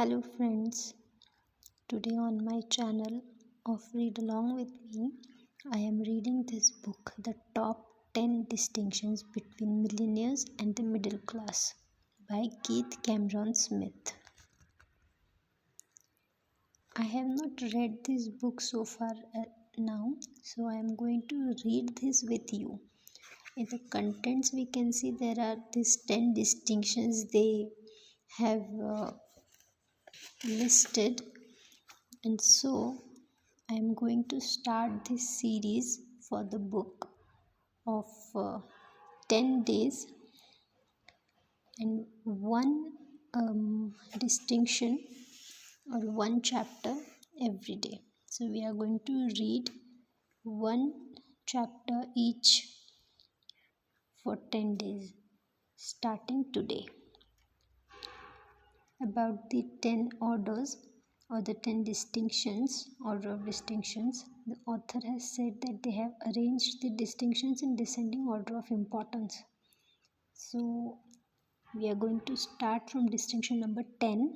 Hello friends, today on my channel of Read Along with Me, I am reading this book, The Top 10 Distinctions Between Millionaires and the Middle Class by Keith Cameron Smith. I have not read this book so far now, so I am going to read this with you. In the contents we can see there are these 10 distinctions they have listed, and so I am going to start this series for the book of 10 days and one distinction or one chapter every day. So we are going to read one chapter each for 10 days starting today. About the 10 orders or the 10 distinctions, order of distinctions, the author has said that they have arranged the distinctions in descending order of importance. So we are going to start from distinction number 10,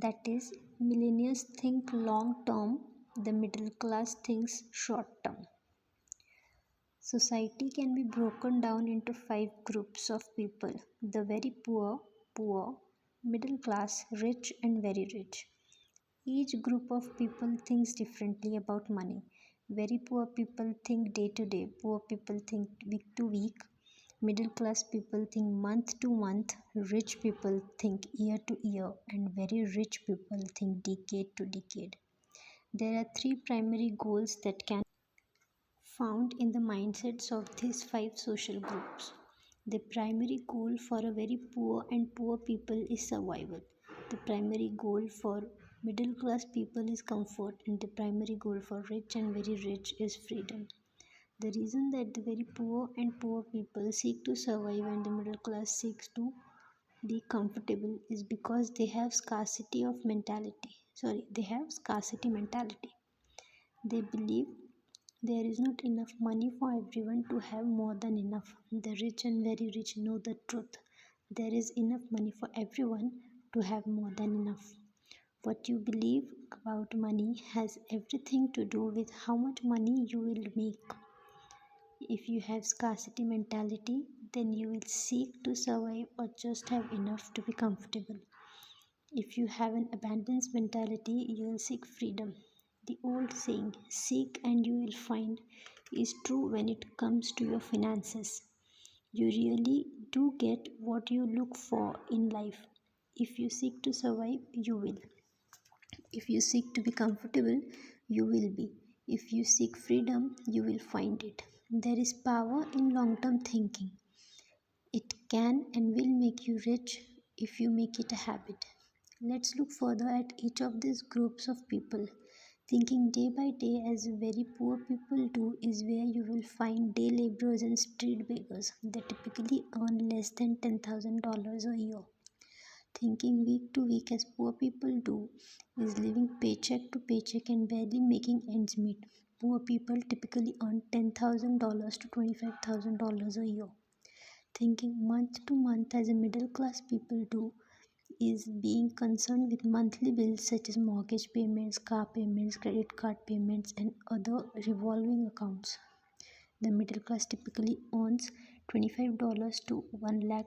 that is, millionaires think long term, the middle class thinks short term. Society can be broken down into 5 groups of people: the very poor, middle class, rich, and very rich. Each group of people thinks differently about money. Very poor people think day to day, poor people think week to week, middle class people think month to month, rich people think year to year, and very rich people think decade to decade. There are 3 primary goals that can found in the mindsets of these 5 social groups. The primary goal for a very poor people is survival. The primary goal for middle class people is comfort, and the primary goal for rich and very rich is freedom. The reason that the very poor people seek to survive and the middle class seeks to be comfortable is because they have scarcity mentality. They believe there is not enough money for everyone to have more than enough. The rich and very rich know the truth. There is enough money for everyone to have more than enough. What you believe about money has everything to do with how much money you will make. If you have scarcity mentality, then you will seek to survive or just have enough to be comfortable. If you have an abundance mentality, you will seek freedom. The old saying, seek and you will find, is true when it comes to your finances. You really do get what you look for in life. If you seek to survive, you will. If you seek to be comfortable, you will be. If you seek freedom, you will find it. There is power in long-term thinking. It can and will make you rich if you make it a habit. Let's look further at each of these groups of people. Thinking day by day as very poor people do is where you will find day laborers and street beggars that typically earn less than $10,000 a year. Thinking week to week as poor people do is living paycheck to paycheck and barely making ends meet. Poor people typically earn $10,000 to $25,000 a year. Thinking month to month as a middle class people do is being concerned with monthly bills such as mortgage payments, car payments, credit card payments, and other revolving accounts. The middle class typically earns $25 to $1 lakh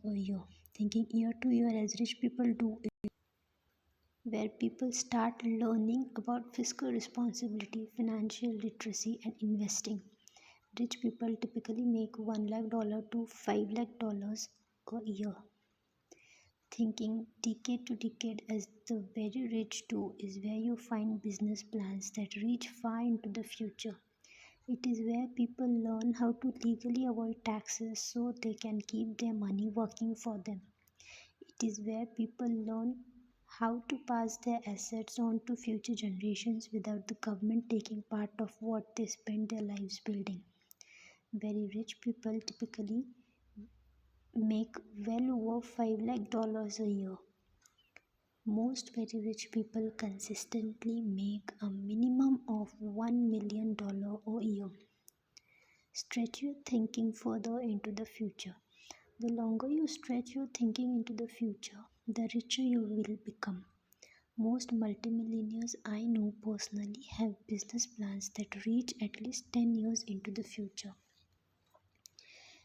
a year. Thinking year to year as rich people do is where people start learning about fiscal responsibility, financial literacy, and investing. Rich people typically make $1 lakh to $5 lakh a year. Thinking decade to decade as the very rich do is where you find business plans that reach far into the future. It is where people learn how to legally avoid taxes so they can keep their money working for them. It is where people learn how to pass their assets on to future generations without the government taking part of what they spend their lives building. Very rich people typically make well over $5 lakh a year. Most very rich people consistently make a minimum of $1 million a year. Stretch your thinking further into the future. The longer you stretch your thinking into the future, the richer you will become. Most multimillionaires I know personally have business plans that reach at least 10 years into the future.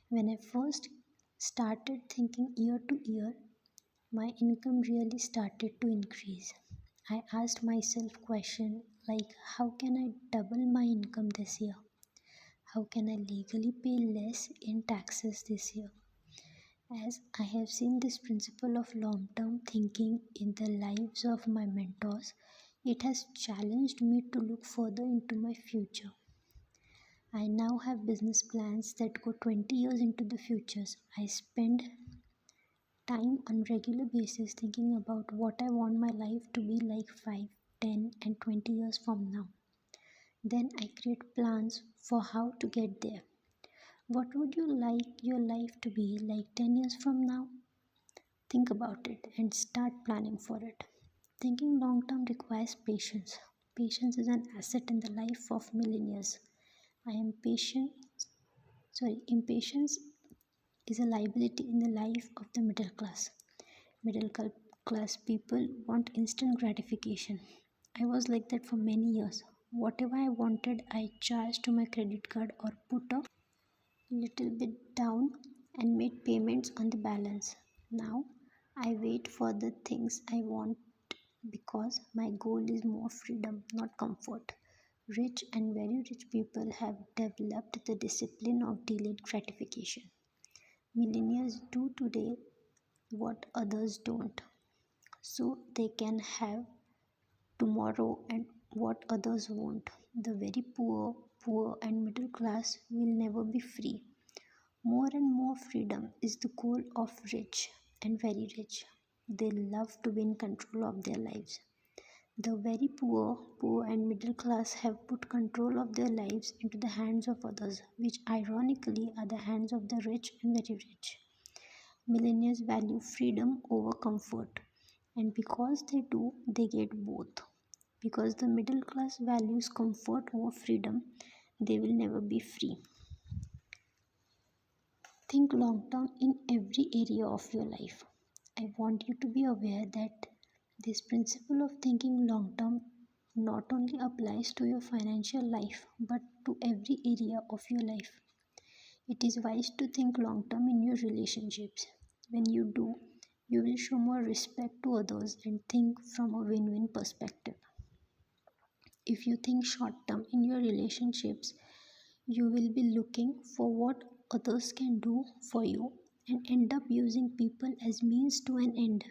When I first started thinking year to year, my income really started to increase. I asked myself questions like, how can I double my income this year? How can I legally pay less in taxes this year? As I have seen this principle of long term thinking in the lives of my mentors, it has challenged me to look further into my future. I now have business plans that go 20 years into the futures. I spend time on regular basis thinking about what I want my life to be like 5, 10, and 20 years from now. Then I create plans for how to get there. What would you like your life to be like 10 years from now? Think about it and start planning for it. Thinking long term requires patience. Patience is an asset in the life of millionaires. I am patient. Impatience is a liability in the life of the middle class. Middle class people want instant gratification. I was like that for many years. Whatever I wanted, I charged to my credit card or put a little bit down and made payments on the balance. Now I wait for the things I want because my goal is more freedom, not comfort. Rich and very rich people have developed the discipline of delayed gratification. Millionaires do today what others don't, so they can have tomorrow and what others won't. The very poor and middle class will never be free. More and more freedom is the goal of rich and very rich. They love to be in control of their lives. The very poor and middle class have put control of their lives into the hands of others, which ironically are the hands of the rich and very rich. Millionaires value freedom over comfort, and because they do, they get both. Because the middle class values comfort over freedom, they will never be free. Think long term in every area of your life. I want you to be aware that this principle of thinking long term not only applies to your financial life but to every area of your life. It is wise to think long term in your relationships. When you do, you will show more respect to others and think from a win win perspective. If you think short term in your relationships, you will be looking for what others can do for you and end up using people as means to an end.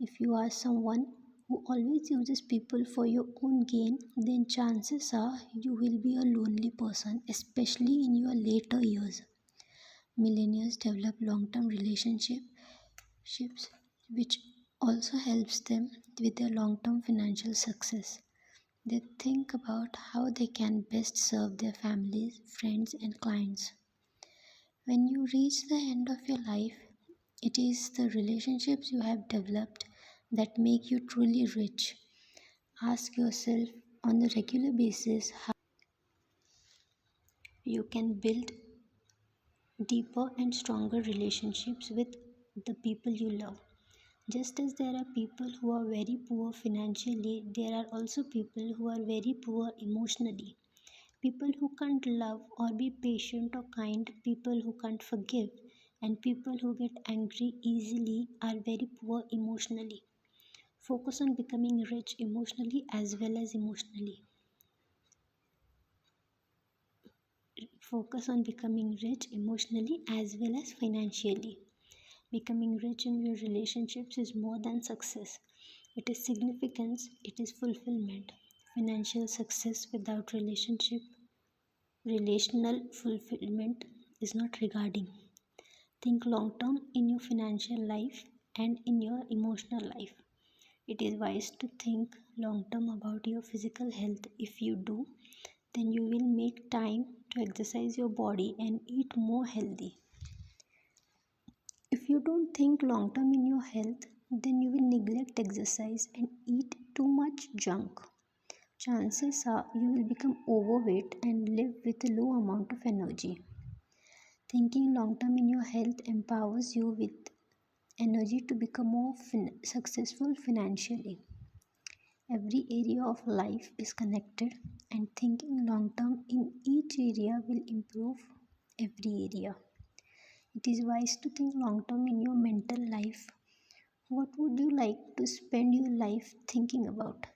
If you are someone who always uses people for your own gain, then chances are you will be a lonely person, especially in your later years. Millennials develop long-term relationships, which also helps them with their long-term financial success. They think about how they can best serve their families, friends, and clients. When you reach the end of your life, it is the relationships you have developed that make you truly rich. Ask yourself on a regular basis how you can build deeper and stronger relationships with the people you love. Just as there are people who are very poor financially, there are also people who are very poor emotionally. People who can't love or be patient or kind, people who can't forgive, and people who get angry easily are very poor emotionally. Focus on becoming rich emotionally as well as emotionally. Focus on becoming rich emotionally as well as financially. Becoming rich in your relationships is more than success. It is significance, it is fulfillment. Financial success without relational fulfillment is not regarding. Think long term in your financial life and in your emotional life. It is wise to think long term about your physical health. If you do, then you will make time to exercise your body and eat more healthy. If you don't think long term in your health, then you will neglect exercise and eat too much junk. Chances are you will become overweight and live with a low amount of energy. Thinking long term in your health empowers you with energy to become more successful financially. Every area of life is connected, and thinking long term in each area will improve every area. It is wise to think long term in your mental life. What would you like to spend your life thinking about?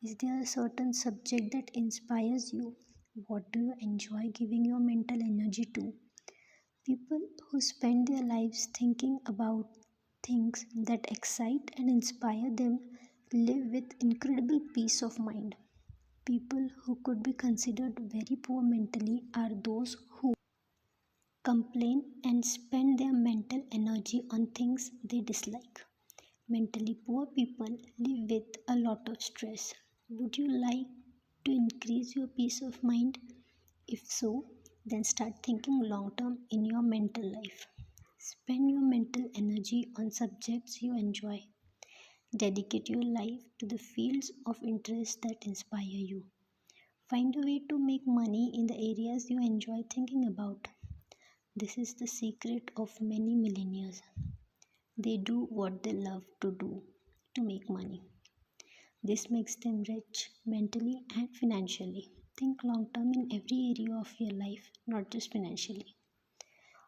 Is there a certain subject that inspires you? What do you enjoy giving your mental energy to? People who spend their lives thinking about things that excite and inspire them live with incredible peace of mind. People who could be considered very poor mentally are those who complain and spend their mental energy on things they dislike. Mentally poor people live with a lot of stress. Would you like to increase your peace of mind? If so, then start thinking long term in your mental life. Spend your mental energy on subjects you enjoy. Dedicate your life to the fields of interest that inspire you. Find a way to make money in the areas you enjoy thinking about. This is the secret of many millionaires. They do what they love to do to make money. This makes them rich mentally and financially. Think long term in every area of your life, not just financially.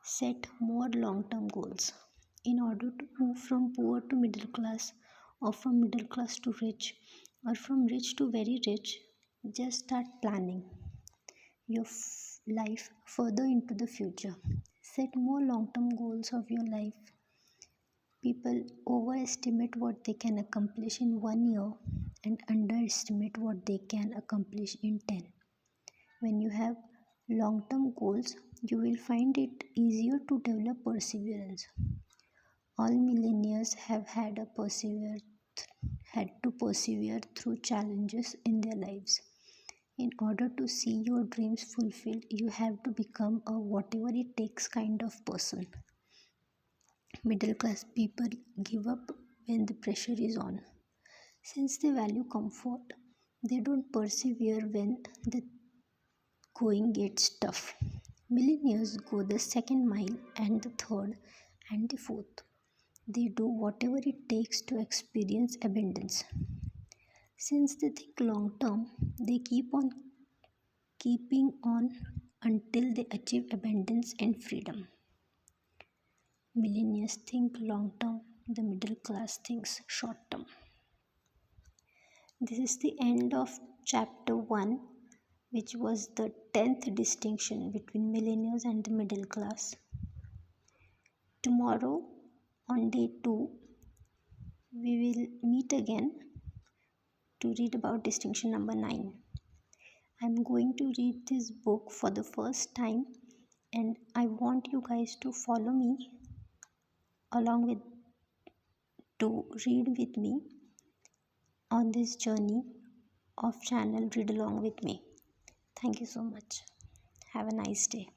Set more long term goals. In order to move from poor to middle class, or from middle class to rich, or from rich to very rich, just start planning your life further into the future. Set more long term goals of your life. People overestimate what they can accomplish in 1 year and underestimate what they can accomplish in 10. When you have long term goals, you will find it easier to develop perseverance. All millionaires have had to persevere through challenges in their lives. In order to see your dreams fulfilled, you have to become a whatever it takes kind of person. Middle class people give up when the pressure is on. Since they value comfort, they don't persevere when the going gets tough. Millionaires go the second mile and the third and the fourth. They do whatever it takes to experience abundance. Since they think long term, they keep on keeping on until they achieve abundance and freedom. Millionaires think long term, the middle class thinks short term. This is the end of chapter 1, which was the 10th distinction between millionaires and the middle class. Tomorrow, on day 2, we will meet again to read about distinction number 9. I'm going to read this book for the first time, and I want you guys to follow me along with to read with me on this journey of channel Read Along with Me. Thank you so much. Have a nice day.